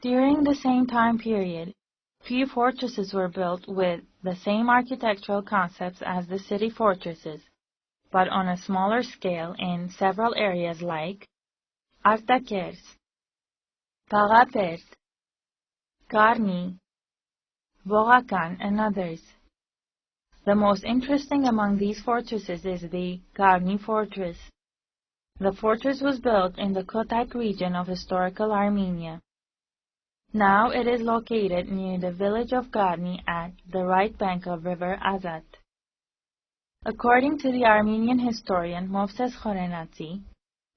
During the same time period, few fortresses were built with the same architectural concepts as the city fortresses, but on a smaller scale in several areas like Artakers, Parapet, Garni, Vorakan, and others. The most interesting among these fortresses is the Garni fortress. The fortress was built in the Kotak region of historical Armenia. Now it is located near the village of Garni at the right bank of river Azat. According to the Armenian historian Movses Khorenatsi,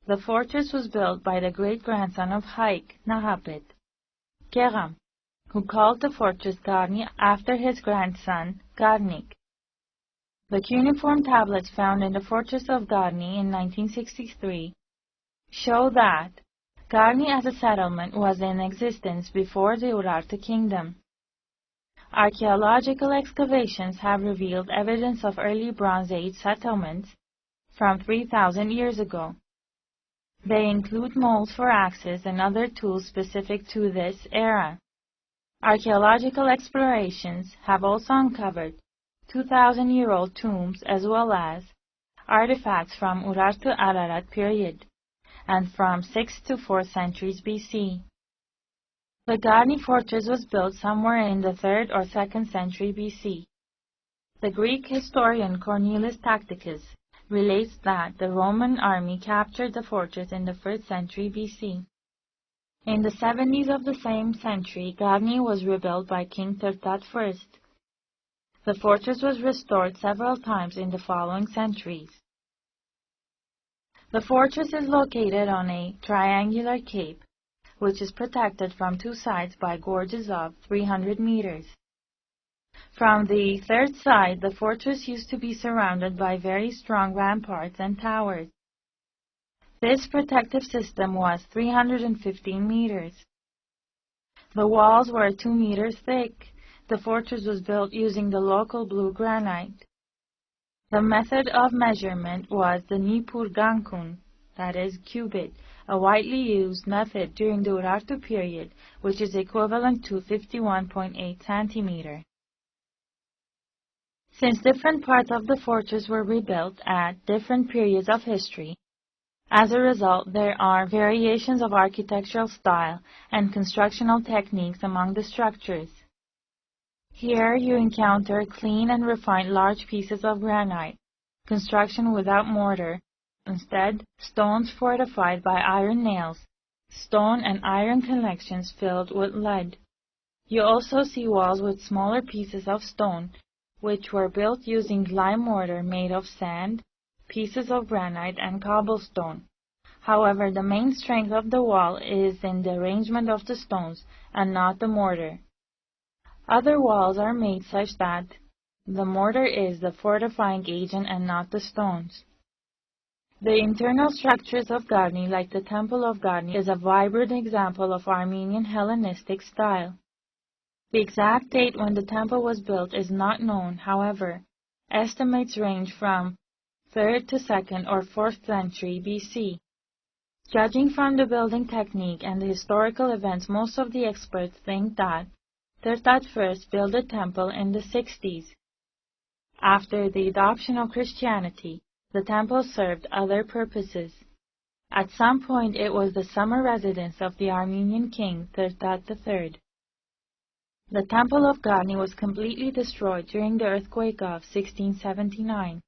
the fortress was built by the great-grandson of Haik Nahapet, Keram, who called the fortress Garni after his grandson Garnik. The cuneiform tablets found in the fortress of Garni in 1963 show that Garni as a settlement was in existence before the Urartu kingdom. Archaeological excavations have revealed evidence of early Bronze Age settlements from 3,000 years ago. They include molds for axes and other tools specific to this era. Archaeological explorations have also uncovered 2,000-year-old tombs as well as artifacts from Urartu-Ararat period and from 6th to 4th centuries BC. The Garni fortress was built somewhere in the 3rd or 2nd century BC. The Greek historian Cornelius Tacitus relates that the Roman army captured the fortress in the 1st century BC. In the 70s of the same century, Garni was rebuilt by King Tertat I. The fortress was restored several times in the following centuries. The fortress is located on a triangular cape, which is protected from two sides by gorges of 300 meters. From the third side, the fortress used to be surrounded by very strong ramparts and towers. This protective system was 315 meters. The walls were 2 meters thick. The fortress was built using the local blue granite. The method of measurement was the Nippur Gankun, that is, cubit, a widely used method during the Urartu period, which is equivalent to 51.8 centimeter. Since different parts of the fortress were rebuilt at different periods of history, as a result, there are variations of architectural style and constructional techniques among the structures. Here you encounter clean and refined large pieces of granite, construction without mortar, instead stones fortified by iron nails, stone and iron connections filled with lead. You also see walls with smaller pieces of stone, which were built using lime mortar made of sand, pieces of granite, and cobblestone. However, the main strength of the wall is in the arrangement of the stones and not the mortar. Other walls are made such that the mortar is the fortifying agent and not the stones. The internal structures of Garni, like the Temple of Garni, is a vibrant example of Armenian Hellenistic style. The exact date when the temple was built is not known, however. Estimates range from 3rd to 2nd or 4th century BC. Judging from the building technique and the historical events, most of the experts think that Tertat first built the temple in the 60s. After the adoption of Christianity, the temple served other purposes. At some point it was the summer residence of the Armenian king Tertat III. The Temple of Garni was completely destroyed during the earthquake of 1679.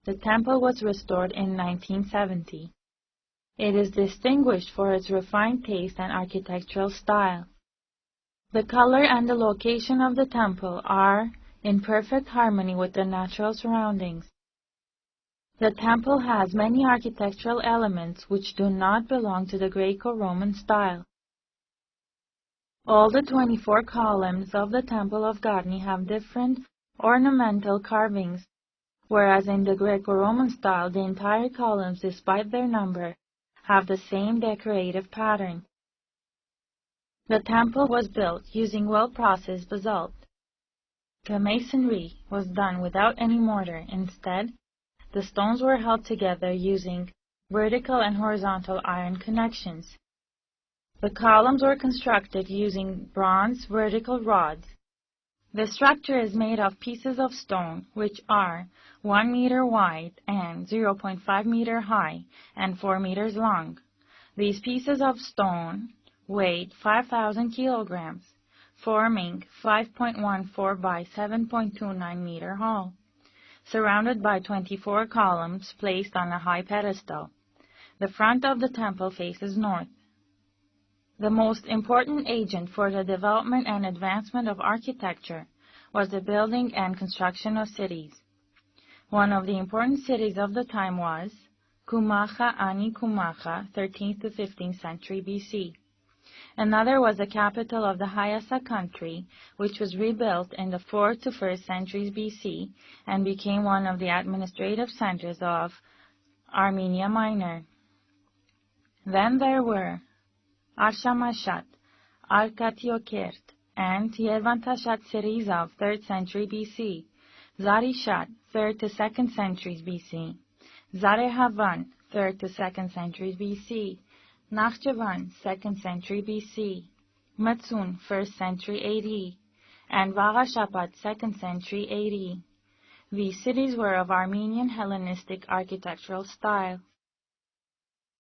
The temple was restored in 1970. It is distinguished for its refined taste and architectural style. The color and the location of the temple are in perfect harmony with the natural surroundings. The temple has many architectural elements which do not belong to the Greco-Roman style. All the 24 columns of the Temple of Garni have different ornamental carvings, whereas in the Greco-Roman style the entire columns, despite their number, have the same decorative pattern. The temple was built using well-processed basalt. The masonry was done without any mortar. Instead, the stones were held together using vertical and horizontal iron connections. The columns were constructed using bronze vertical rods. The structure is made of pieces of stone, which are 1 meter wide and 0.5 meter high and 4 meters long. These pieces of stone weighed 5,000 kilograms, forming 5.14 by 7.29 meter hall, surrounded by 24 columns placed on a high pedestal. The front of the temple faces north. The most important agent for the development and advancement of architecture was the building and construction of cities. One of the important cities of the time was Kumacha Ani Kumacha, 13th to 15th century BC. Another was the capital of the Hayasa country, which was rebuilt in the 4th to 1st centuries BC and became one of the administrative centers of Armenia Minor. Then there were Arshamashat, Arkatiokert, and Yevantashat cities of 3rd century BC, Zarishat, 3rd to 2nd centuries BC, Zarehavan, 3rd to 2nd centuries BC, Nakhchivan, 2nd century BC, Matsun, 1st century AD, and Varashapat, 2nd century AD. These cities were of Armenian Hellenistic architectural style.